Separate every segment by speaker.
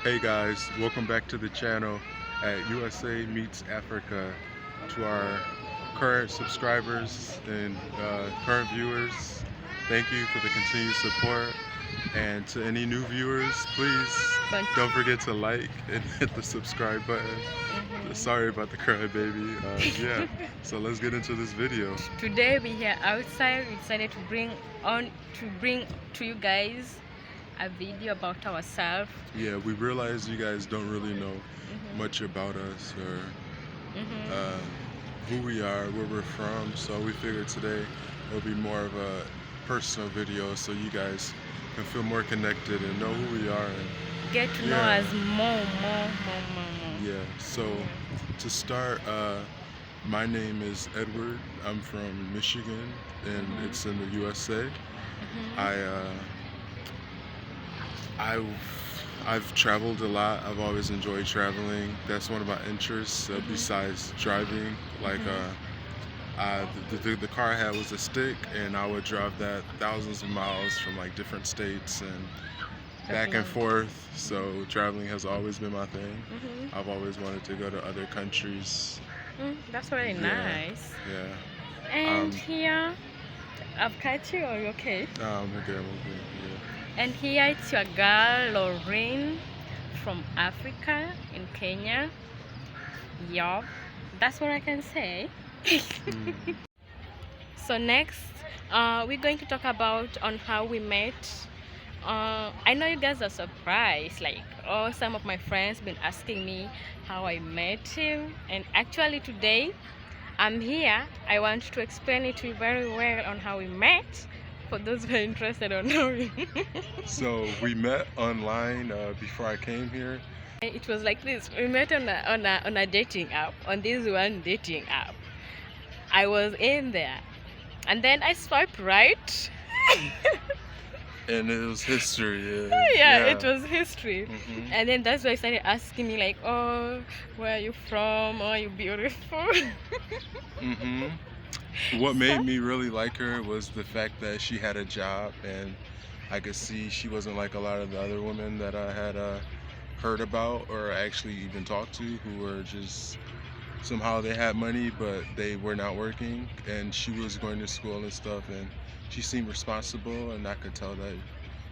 Speaker 1: Hey guys, welcome back to the channel at USA Meets Africa. To our current subscribers and current viewers, thank you for the continued support. And to any new viewers, please don't forget to like and hit the subscribe button. Sorry about the crybaby. Yeah, so let's get into this video.
Speaker 2: Today we here outside. We decided to bring to you guys a video about ourselves.
Speaker 1: Yeah, we realize you guys don't really know much about us or who we are, where we're from, so we figured today it'll be more of a personal video so you guys can feel more connected and know who we are and
Speaker 2: get to know us more.
Speaker 1: Yeah, so to start, my name is Edward. I'm from Michigan and it's in the USA. I've traveled a lot. I've always enjoyed traveling. That's one of my interests besides driving. Like the car I had was a stick, and I would drive that thousands of miles from like different states and back and forth. So traveling has always been my thing. I've always wanted to go to other countries.
Speaker 2: That's really nice.
Speaker 1: Yeah.
Speaker 2: And here, I've cut you. Are you okay?
Speaker 1: I'm okay. Yeah.
Speaker 2: And here it's your girl Lorraine from Africa in Kenya. Yup, that's what I can say. So next, we're going to talk about on how we met. I know you guys are surprised, like some of my friends been asking me how I met him, and actually today I'm here. I want to explain it to you very well on how we met, for those who are interested on knowing.
Speaker 1: So we met online before I came here.
Speaker 2: It was like this. We met on a dating app, on this one dating app. I was in there, and then I swiped right.
Speaker 1: And it was history.
Speaker 2: Yeah, it was history. And then that's why I started asking me like, oh, where are you from? Oh, you beautiful.
Speaker 1: What made me really like her was the fact that she had a job, and I could see she wasn't like a lot of the other women that I had heard about or actually even talked to, who were just somehow they had money but they were not working, and she was going to school and stuff, and she seemed responsible, and I could tell that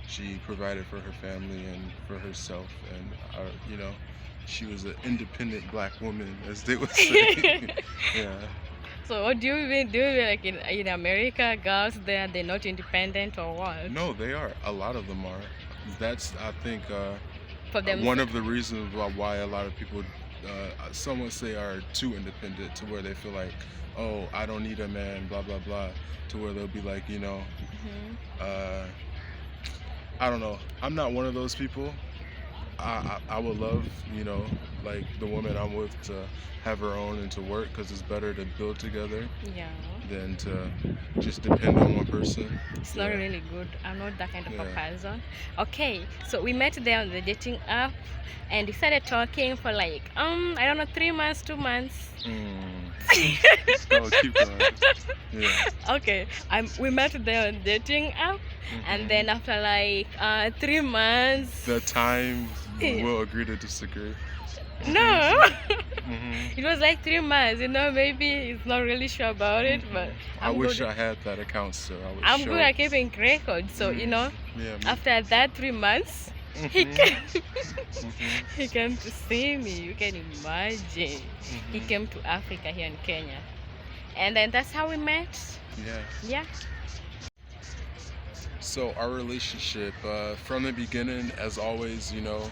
Speaker 1: she provided for her family and for herself, and you know, she was an independent black woman, as they would say. Yeah.
Speaker 2: So what do you mean? Do you mean like in America, girls they're not independent or what?
Speaker 1: No, they are. A lot of them are. That's, I think,
Speaker 2: For them,
Speaker 1: one of the reasons why a lot of people, some would say, are too independent, to where they feel like, oh, I don't need a man, blah blah blah, to where they'll be like, you know, I don't know. I'm not one of those people. I would love, you know, like the woman I'm with to have her own and to work, because it's better to build together than to just depend on one person.
Speaker 2: It's not really good. I'm not that kind of a person. Okay, so we met there on the dating app, and we started talking for like I don't know, 3 months, 2 months.
Speaker 1: So keep going. Yeah.
Speaker 2: Okay, we met there on dating app, and then after like 3 months,
Speaker 1: the time we'll agree to disagree.
Speaker 2: No. It was like 3 months, you know, maybe he's not really sure about it, but
Speaker 1: I wish I had that account still.
Speaker 2: I'm good at keeping records, so you know, after that 3 months, he came he came to see me. You can imagine. He came to Africa here in Kenya, and then that's how we met. Yeah.
Speaker 1: So our relationship, from the beginning, as always, you know,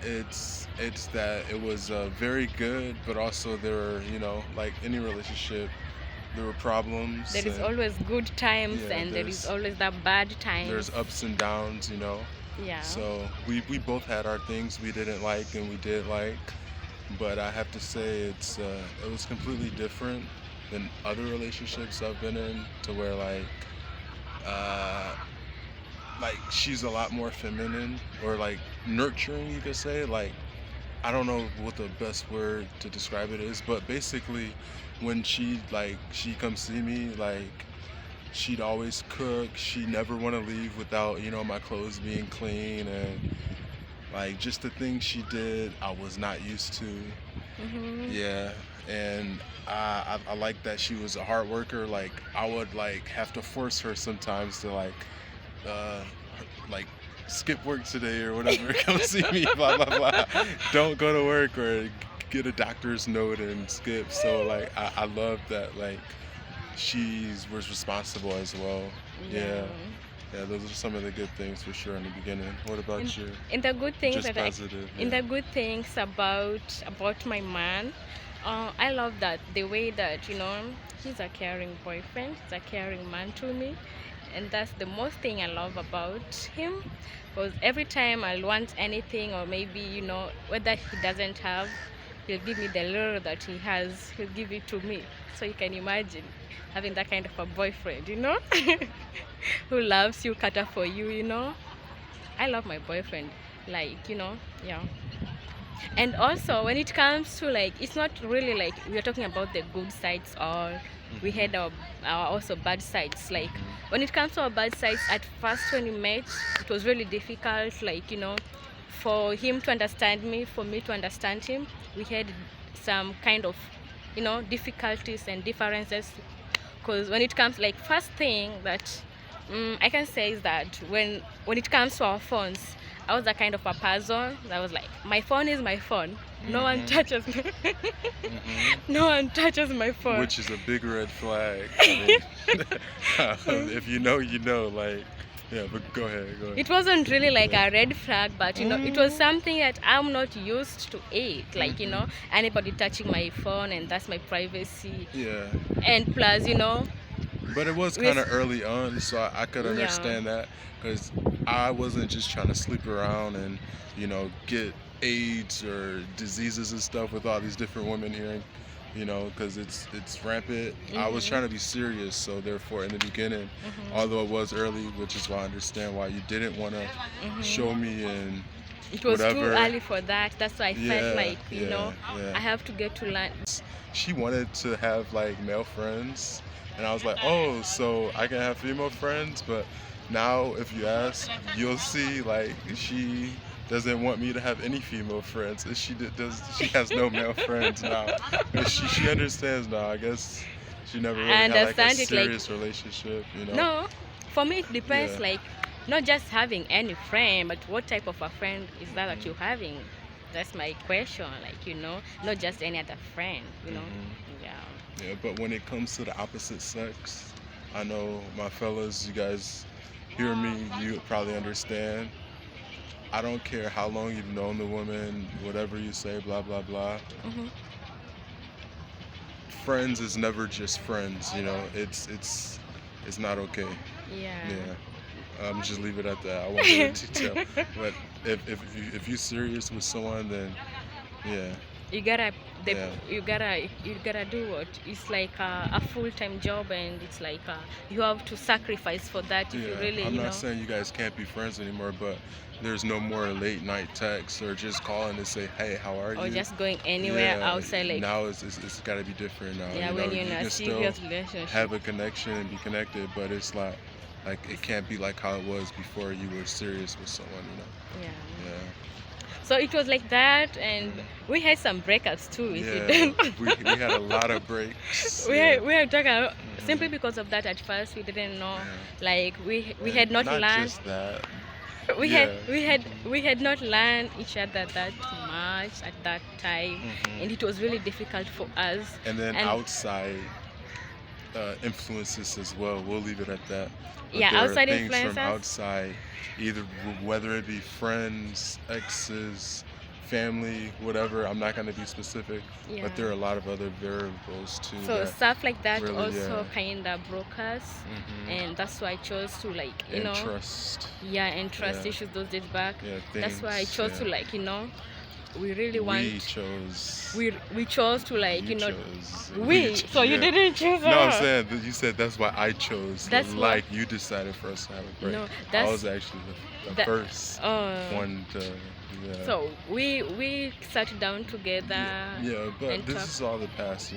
Speaker 1: it's that it was very good, but also there were, you know, like any relationship, there were problems.
Speaker 2: There is always good times, and there is always that bad times.
Speaker 1: There's ups and downs, you know.
Speaker 2: Yeah.
Speaker 1: So we both had our things we didn't like and we did like, but I have to say it was completely different than other relationships I've been in, to where like she's a lot more feminine, or like nurturing, you could say. Like, I don't know what the best word to describe it is, but basically when she comes see me, like, she'd always cook. She never want to leave without, you know, my clothes being clean, and Like just the things she did, I was not used to.
Speaker 2: Mhm.
Speaker 1: Yeah, and I like that she was a hard worker. Like I would like have to force her sometimes to uh like skip work today or whatever. Come see me, blah blah blah. Don't go to work or get a doctor's note and skip. So like I love that like she's was responsible as well.
Speaker 2: Yeah.
Speaker 1: Yeah. Yeah, those are some of the good things for sure in the beginning. What
Speaker 2: In,
Speaker 1: about you?
Speaker 2: in the good things
Speaker 1: Just
Speaker 2: that I,
Speaker 1: positive,
Speaker 2: in
Speaker 1: yeah.
Speaker 2: the good things about my man, I love that the way that he's a caring boyfriend, he's a caring man to me, and that's the most thing I love about him. Because every time I want anything, or maybe whether he doesn't have, he'll give me the little that he has. He'll give it to me. So you can imagine having that kind of a boyfriend, who loves you, cater for you, I love my boyfriend, like, yeah. And also, when it comes to like, it's not really like we are talking about the good sides, or we
Speaker 1: Mhm.
Speaker 2: had our also bad sides. Like,
Speaker 1: Mhm.
Speaker 2: when it comes to our bad sides, at first when we met, it was really difficult, like, for him to understand me, for me to understand him. We had some kind of, difficulties and differences, because when it comes, like, first thing that I can say is that when it comes to our phones, I was that kind of a person that was like, my phone is my phone, no one
Speaker 1: Mhm.
Speaker 2: touches me.
Speaker 1: Mhm.
Speaker 2: No one touches my phone.
Speaker 1: Which is a big red flag. I mean, if you know, you know. Like, yeah. But go ahead. Go ahead.
Speaker 2: It wasn't really like
Speaker 1: Yeah.
Speaker 2: a red flag, but it was
Speaker 1: Mhm.
Speaker 2: something that I'm not used to it, like,
Speaker 1: Mhm.
Speaker 2: anybody touching my phone, and that's my privacy.
Speaker 1: Yeah.
Speaker 2: And plus,
Speaker 1: But it was kind
Speaker 2: with
Speaker 1: of early on, so I could
Speaker 2: yeah.
Speaker 1: understand that because I wasn't just trying to sleep around and get AIDS or diseases and stuff with all these different women here, because it's rampant. I was
Speaker 2: Mhm.
Speaker 1: trying to be serious, so therefore in the beginning,
Speaker 2: Mhm.
Speaker 1: although it was early, which is why I understand why you didn't want to show
Speaker 2: Mhm.
Speaker 1: me and
Speaker 2: It was too
Speaker 1: whatever.
Speaker 2: early for that. That's why I felt
Speaker 1: Yeah,
Speaker 2: like,
Speaker 1: yeah,
Speaker 2: I
Speaker 1: yeah.
Speaker 2: have to get to learn.
Speaker 1: She wanted to have like male friends, and I was like, oh, so I can have female friends. But now if you ask, you'll see like she doesn't want me to have any female friends. And she has no male friends now. And she understands now. I guess she never really
Speaker 2: I
Speaker 1: had like a
Speaker 2: understand it, like,
Speaker 1: serious relationship.
Speaker 2: no, for me it depends,
Speaker 1: Yeah.
Speaker 2: like, not just having any friend, but what type of a friend is that
Speaker 1: Mhm.
Speaker 2: you're having. That's my question, like, not just any other friend.
Speaker 1: Mhm.
Speaker 2: Yeah.
Speaker 1: Yeah, but when it comes to the opposite sex, I know my fellas, you guys hear me, you probably understand. I don't care how long you've known the woman, whatever you say, blah blah blah.
Speaker 2: Hmm.
Speaker 1: Friends is never just friends. It's not okay.
Speaker 2: Yeah.
Speaker 1: Yeah. Just leave it at that. I won't go into detail. But if you're serious with someone, then yeah,
Speaker 2: you gotta the,
Speaker 1: yeah.
Speaker 2: you gotta do what it's like a full-time job, and it's like you have to sacrifice for that if you
Speaker 1: Yeah,
Speaker 2: really
Speaker 1: I'm not saying you guys can't be friends anymore, but there's no more late night texts or just calling to say, "Hey, how are
Speaker 2: or
Speaker 1: you?"
Speaker 2: just going anywhere
Speaker 1: Yeah,
Speaker 2: outside, like,
Speaker 1: now it's got to be different now.
Speaker 2: yeah, when you're in
Speaker 1: You
Speaker 2: a
Speaker 1: can still
Speaker 2: serious relationship.
Speaker 1: have a connection and be connected, but it's like it can't be like how it was before you were serious with someone.
Speaker 2: Yeah,
Speaker 1: Yeah.
Speaker 2: so it was like that, and
Speaker 1: Mhm.
Speaker 2: we had some breakups too, if you
Speaker 1: Yeah,
Speaker 2: don't.
Speaker 1: we had a lot of breaks.
Speaker 2: we
Speaker 1: Yeah.
Speaker 2: had, we had talking about, simply
Speaker 1: Hmm.
Speaker 2: because of that. At first we didn't know,
Speaker 1: Yeah.
Speaker 2: like, we
Speaker 1: And
Speaker 2: had not
Speaker 1: not
Speaker 2: learned,
Speaker 1: just that.
Speaker 2: we had
Speaker 1: Yeah.
Speaker 2: we had
Speaker 1: Hmm.
Speaker 2: we had not learned each other that much at that time,
Speaker 1: Hmm.
Speaker 2: and it was really difficult for us.
Speaker 1: And then
Speaker 2: And
Speaker 1: outside influences as well. We'll leave it at that. But
Speaker 2: yeah,
Speaker 1: there are
Speaker 2: outside
Speaker 1: things from
Speaker 2: influences.
Speaker 1: outside, either whether it be friends, exes, family, whatever. I'm not going to be specific,
Speaker 2: Yeah,
Speaker 1: but there are a lot of other variables too
Speaker 2: so
Speaker 1: that
Speaker 2: stuff like that
Speaker 1: really,
Speaker 2: also kind of broke us,
Speaker 1: hmm
Speaker 2: and that's why I chose to, like,
Speaker 1: and trust.
Speaker 2: yeah, and trust
Speaker 1: Yeah,
Speaker 2: issues those days back.
Speaker 1: yeah,
Speaker 2: That's why I
Speaker 1: things.
Speaker 2: chose to,
Speaker 1: Yeah,
Speaker 2: like, we really
Speaker 1: we
Speaker 2: want,
Speaker 1: chose.
Speaker 2: we chose to, like,
Speaker 1: You chose.
Speaker 2: so you
Speaker 1: Yeah.
Speaker 2: didn't choose
Speaker 1: No, I'm
Speaker 2: her.
Speaker 1: saying that you said that's why I chose.
Speaker 2: That's what,
Speaker 1: Like you decided for us to have a break.
Speaker 2: no,
Speaker 1: I
Speaker 2: that's
Speaker 1: was actually the
Speaker 2: that
Speaker 1: first
Speaker 2: uh
Speaker 1: one to. Yeah.
Speaker 2: so we sat down together
Speaker 1: Yeah, but
Speaker 2: and
Speaker 1: this
Speaker 2: talked.
Speaker 1: is all the past.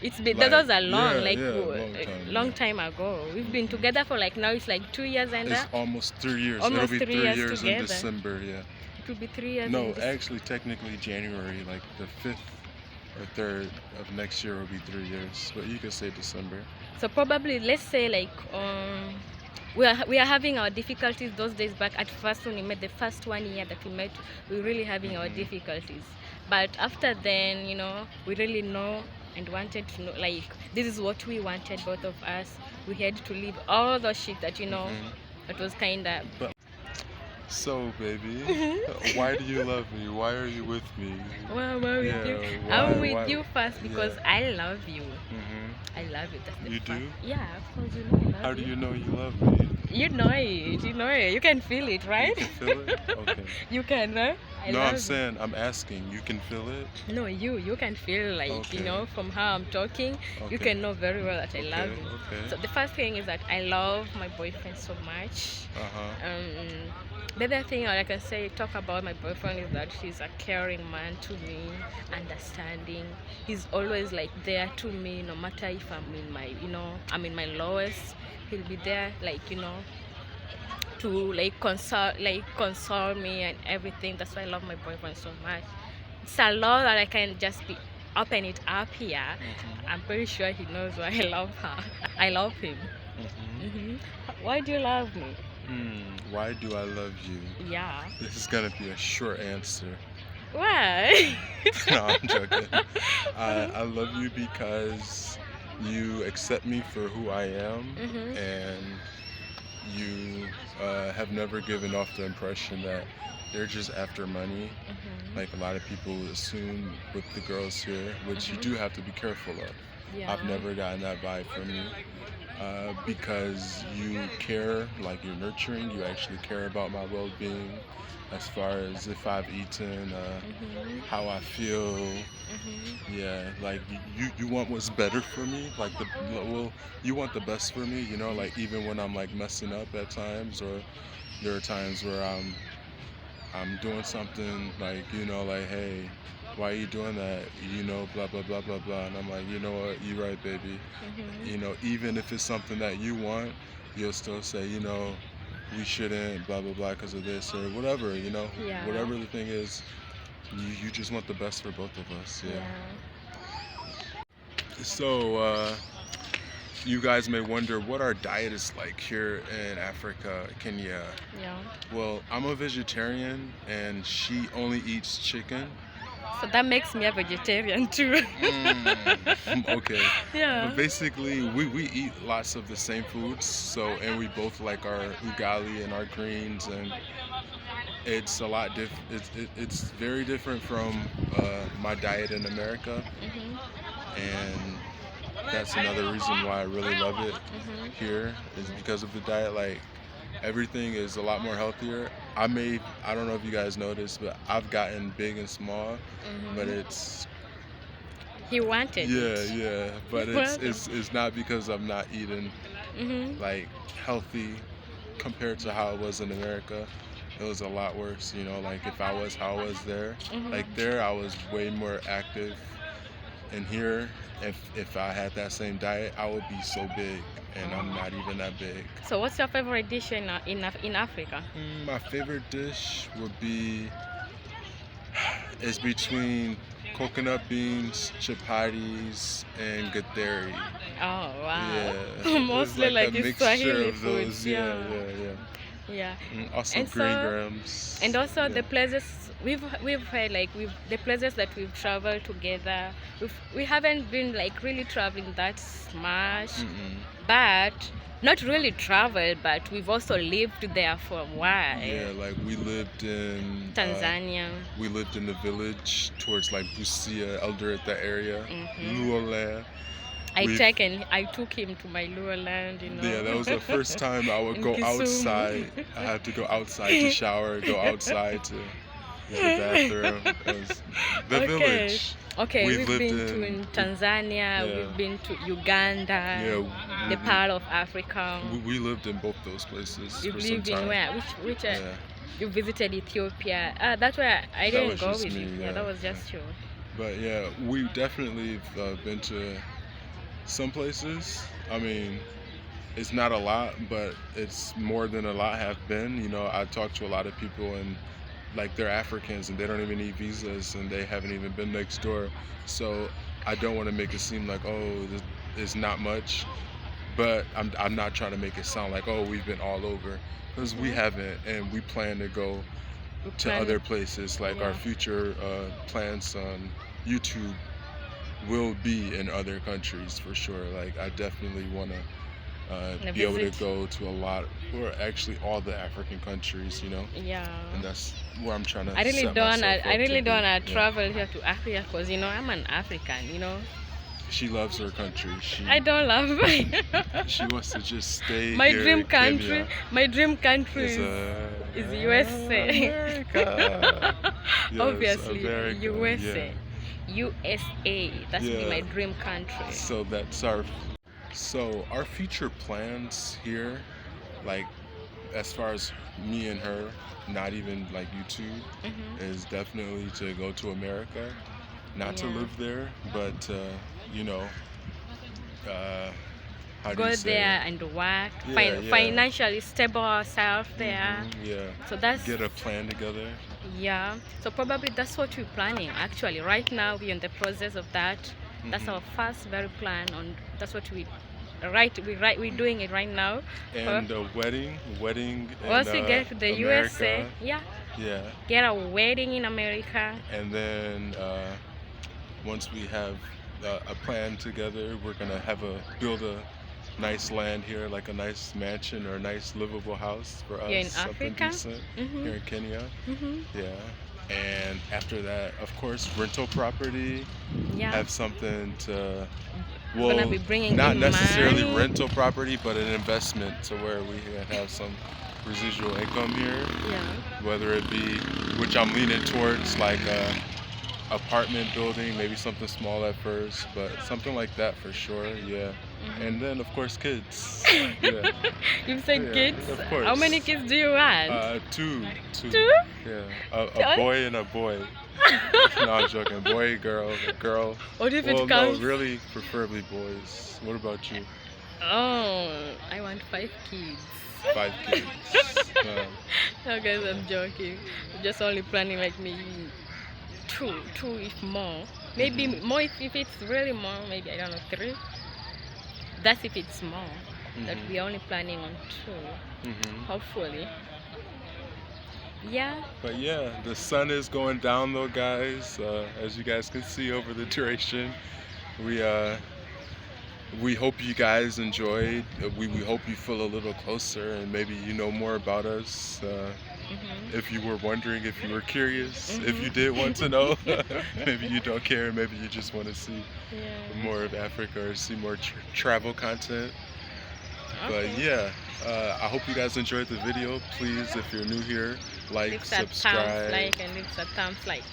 Speaker 1: It's been
Speaker 2: That
Speaker 1: like
Speaker 2: was a long,
Speaker 1: yeah,
Speaker 2: like,
Speaker 1: yeah, long time.
Speaker 2: long
Speaker 1: Yeah.
Speaker 2: time ago. We've been
Speaker 1: Hmm.
Speaker 2: together for, like, now it's like 2 years, and
Speaker 1: It's almost 3 years. It'll
Speaker 2: almost
Speaker 1: be
Speaker 2: 3
Speaker 1: three
Speaker 2: years
Speaker 1: years in
Speaker 2: together.
Speaker 1: December. Yeah.
Speaker 2: it will be 3 years in
Speaker 1: No,
Speaker 2: this.
Speaker 1: actually, technically January, like the 5th or 3rd of next year will be 3 years. But you could say December.
Speaker 2: So probably let's say like we are having our difficulties those days back at first when we met the first 1 year that we met, we were really having our difficulties. But after then, we really know and wanted to know, like, this is what we wanted, both of us. We had to leave all the shit that it was kind of.
Speaker 1: But so, baby, why do you love me? Why are you with me?
Speaker 2: Well, with you.
Speaker 1: Yeah,
Speaker 2: I'm
Speaker 1: why?
Speaker 2: with you first because
Speaker 1: Yeah.
Speaker 2: I love you.
Speaker 1: Hmm.
Speaker 2: I love you. That's the
Speaker 1: You
Speaker 2: first.
Speaker 1: do?
Speaker 2: Yeah, of course you know I love
Speaker 1: How do
Speaker 2: you.
Speaker 1: you know you love me?
Speaker 2: You know it. You know it. You can feel it, right?
Speaker 1: You can feel it? Okay.
Speaker 2: You can, huh? I
Speaker 1: No,
Speaker 2: love
Speaker 1: I'm
Speaker 2: you.
Speaker 1: saying, I'm asking, you can feel it?
Speaker 2: No, you can feel like,
Speaker 1: Okay.
Speaker 2: from how I'm talking, you
Speaker 1: Okay.
Speaker 2: can know very well that I love
Speaker 1: Okay,
Speaker 2: you.
Speaker 1: okay.
Speaker 2: So the first thing is that I love my boyfriend so much.
Speaker 1: Uh-huh.
Speaker 2: The other thing I can say, talk about my boyfriend is that he's a caring man to me, understanding. He's always like there to me, no matter if I'm in my lowest. He'll be there, like, to console me and everything. That's why I love my boyfriend so much. It's a lot that I can just be open it up here. I'm pretty sure he knows why I love her. I love him.
Speaker 1: Mm-hmm.
Speaker 2: Why do you love me?
Speaker 1: Why do I love you?
Speaker 2: Yeah.
Speaker 1: This is gonna be a short answer.
Speaker 2: Why?
Speaker 1: No, I'm joking. I love you because you accept me for who I am,
Speaker 2: Mhm.
Speaker 1: and you have never given off the impression that you're just after money,
Speaker 2: Mhm.
Speaker 1: like a lot of people assume with the girls here, which you
Speaker 2: Mhm.
Speaker 1: do have to be careful of.
Speaker 2: Yeah.
Speaker 1: I've never gotten that vibe from you. Because you care, like you're nurturing, you actually care about my well-being as far as if I've eaten,
Speaker 2: Mhm.
Speaker 1: how I feel.
Speaker 2: Mhm.
Speaker 1: Yeah, like you want what's better for me, like well, you want the best for me, like even when I'm like messing up at times, or there are times where I'm doing something like, like, hey, why are you doing that? Blah blah blah blah blah, and I'm like, you know what, you're right, baby.
Speaker 2: Mhm.
Speaker 1: Even if it's something that you want, you'll still say, we shouldn't, blah, blah, blah, because of this or whatever,
Speaker 2: Yeah.
Speaker 1: whatever the thing is, you just want the best for both of us, yeah. So, you guys may wonder what our diet is like here in Africa, Kenya.
Speaker 2: Yeah.
Speaker 1: Well, I'm a vegetarian and she only eats chicken.
Speaker 2: So that makes me a vegetarian too.
Speaker 1: Okay.
Speaker 2: Yeah.
Speaker 1: But basically, we eat lots of the same foods. So, and we both like our ugali and our greens, and it's a lot it's very different from my diet in America,
Speaker 2: Mhm.
Speaker 1: and that's another reason why I really love it
Speaker 2: Mhm.
Speaker 1: here is because of the diet. Like everything is a lot more healthier. I don't know if you guys noticed, but I've gotten big and small, but
Speaker 2: Mhm.
Speaker 1: it's
Speaker 2: He wanted
Speaker 1: yeah,
Speaker 2: it.
Speaker 1: yeah, but
Speaker 2: He wanted.
Speaker 1: it's not because I'm not eating
Speaker 2: Mhm.
Speaker 1: like healthy compared to how it was in America. It was a lot worse, like if I was how I was there. Like
Speaker 2: Mhm.
Speaker 1: there I was way more active, and here if I had that same diet, I would be so big, and I'm not even that big.
Speaker 2: So what's your favorite dish in Africa?
Speaker 1: My favorite dish would be is between coconut beans, chapatis, and gatheri.
Speaker 2: Oh wow.
Speaker 1: Yeah, it's
Speaker 2: Mostly
Speaker 1: like a
Speaker 2: like it's
Speaker 1: mixture
Speaker 2: Swahili
Speaker 1: of
Speaker 2: foods,
Speaker 1: those. Yeah,
Speaker 2: yeah.
Speaker 1: yeah, yeah.
Speaker 2: Yeah.
Speaker 1: Also
Speaker 2: And
Speaker 1: green
Speaker 2: so
Speaker 1: grams.
Speaker 2: and also
Speaker 1: Yeah.
Speaker 2: the places we've had, like we've the places that we've traveled together. We haven't been like really traveling that much,
Speaker 1: Mm-mm.
Speaker 2: but not really traveled, but we've also lived there for a while.
Speaker 1: Yeah, like
Speaker 2: Tanzania.
Speaker 1: we lived in the village towards like Busia, Eldoret, area,
Speaker 2: Hmm.
Speaker 1: Luola.
Speaker 2: I
Speaker 1: We
Speaker 2: I took him to my Lua land.
Speaker 1: Yeah, that was the first time I would
Speaker 2: In
Speaker 1: go
Speaker 2: Kisumu.
Speaker 1: outside. I had to go outside to shower, go outside to use the bathroom. It was the
Speaker 2: Okay.
Speaker 1: village.
Speaker 2: Okay,
Speaker 1: We
Speaker 2: we've
Speaker 1: lived
Speaker 2: been to in Tanzania,
Speaker 1: yeah,
Speaker 2: we've been to Uganda,
Speaker 1: yeah.
Speaker 2: the part of Africa.
Speaker 1: We lived in both those places
Speaker 2: You've
Speaker 1: for some
Speaker 2: lived in
Speaker 1: time.
Speaker 2: where? Which
Speaker 1: Yeah,
Speaker 2: you visited Ethiopia. That's where I
Speaker 1: that
Speaker 2: didn't
Speaker 1: was
Speaker 2: go
Speaker 1: just
Speaker 2: with
Speaker 1: me.
Speaker 2: you. Yeah,
Speaker 1: Yeah,
Speaker 2: that was
Speaker 1: yeah.
Speaker 2: just you.
Speaker 1: But yeah, we definitely been to some places. I mean, it's not a lot, but it's more than a lot have been. I talked to a lot of people in like they're Africans and they don't even need visas and they haven't even been next door. So I don't want to make it seem like, oh, this is not much, but I'm not trying to make it sound like, oh, we've been all over, because we
Speaker 2: Mhm.
Speaker 1: haven't, and we plan to go
Speaker 2: We
Speaker 1: to
Speaker 2: plan.
Speaker 1: other places. Like our
Speaker 2: Yeah.
Speaker 1: future plans on YouTube will be in other countries for sure. Like I definitely want to
Speaker 2: And a
Speaker 1: be able to
Speaker 2: visit.
Speaker 1: go to a lot, or actually all the African countries, you know,
Speaker 2: Yeah.
Speaker 1: and that's where I'm trying to
Speaker 2: I really
Speaker 1: set
Speaker 2: don't wanna.
Speaker 1: myself
Speaker 2: I
Speaker 1: up to
Speaker 2: really
Speaker 1: be.
Speaker 2: don't wanna
Speaker 1: Yeah.
Speaker 2: travel here to Africa because I'm an African.
Speaker 1: She loves her country.
Speaker 2: I don't love
Speaker 1: She wants to just stay
Speaker 2: my
Speaker 1: here
Speaker 2: dream
Speaker 1: in
Speaker 2: country.
Speaker 1: Kenya.
Speaker 2: My dream country
Speaker 1: Is
Speaker 2: is USA.
Speaker 1: America. Yes,
Speaker 2: Obviously,
Speaker 1: America. Yeah.
Speaker 2: USA. USA. That's be
Speaker 1: Yeah.
Speaker 2: my dream country.
Speaker 1: So that's our future plans here, like as far as me and her, not even like YouTube,
Speaker 2: Mhm.
Speaker 1: is definitely to go to America, not to
Speaker 2: Yeah.
Speaker 1: live there, but you know, uh, how do you
Speaker 2: Go
Speaker 1: say
Speaker 2: there
Speaker 1: it?
Speaker 2: and work,
Speaker 1: Yeah, yeah.
Speaker 2: financially stable ourselves there.
Speaker 1: Yeah.
Speaker 2: So that's
Speaker 1: Get a plan together.
Speaker 2: yeah. So probably that's what we're planning. Actually, right now we're in the process of that. That's our first very plan on. That's what we're doing it right now.
Speaker 1: And a wedding in
Speaker 2: Once we get to the USA,
Speaker 1: America.
Speaker 2: yeah,
Speaker 1: Yeah.
Speaker 2: get a wedding in America.
Speaker 1: And then once we have a plan together, we're gonna build a nice land here, like a nice mansion or a nice livable house for
Speaker 2: Here in
Speaker 1: us, something
Speaker 2: Africa.
Speaker 1: decent
Speaker 2: Mhm.
Speaker 1: here in Kenya.
Speaker 2: Mhm.
Speaker 1: Yeah. And after that, of course, rental property,
Speaker 2: Yeah.
Speaker 1: have something to,
Speaker 2: Gonna
Speaker 1: well,
Speaker 2: be bringing
Speaker 1: not
Speaker 2: in
Speaker 1: necessarily
Speaker 2: money.
Speaker 1: rental property, but an investment to where we can have some residual income here,
Speaker 2: Yeah.
Speaker 1: whether it be, which I'm leaning towards, like a apartment building, maybe something small at first, but something like that for sure, yeah.
Speaker 2: Mhm.
Speaker 1: And then of course kids. Yeah.
Speaker 2: You said
Speaker 1: Yeah,
Speaker 2: kids?
Speaker 1: of
Speaker 2: How many
Speaker 1: course.
Speaker 2: kids do you want?
Speaker 1: Two.
Speaker 2: Two?
Speaker 1: Yeah, a boy and a boy. No, I'm joking. Boy, girl.
Speaker 2: What if
Speaker 1: Well,
Speaker 2: it
Speaker 1: no,
Speaker 2: comes?
Speaker 1: really, preferably boys. What about you?
Speaker 2: Oh, I want 5 kids.
Speaker 1: 5 kids.
Speaker 2: No, guys, I'm joking. I'm just only planning like maybe two if more. Maybe more if it's really more. Maybe I don't know 3. That's if it's more. That we're only planning on 2. Hopefully. Yeah.
Speaker 1: But yeah, the sun is going down though, guys. As you guys can see over the duration, we hope you guys enjoyed. We hope you feel a little closer and maybe you know more about us. If you were wondering, if you were curious, if you did want to know, maybe you don't care, maybe you just want to see more of Africa or see more travel content. But
Speaker 2: Okay.
Speaker 1: yeah, I hope you guys enjoyed the video. Please, if you're new here, like,
Speaker 2: Leave that thumbs
Speaker 1: subscribe.
Speaker 2: like and leave that thumbs like.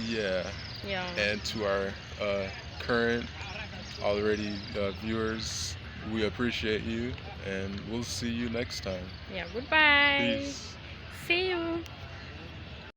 Speaker 1: Yeah.
Speaker 2: Yeah.
Speaker 1: And to our current already viewers, we appreciate you, and we'll see you next time.
Speaker 2: Yeah. Goodbye.
Speaker 1: Peace.
Speaker 2: See you.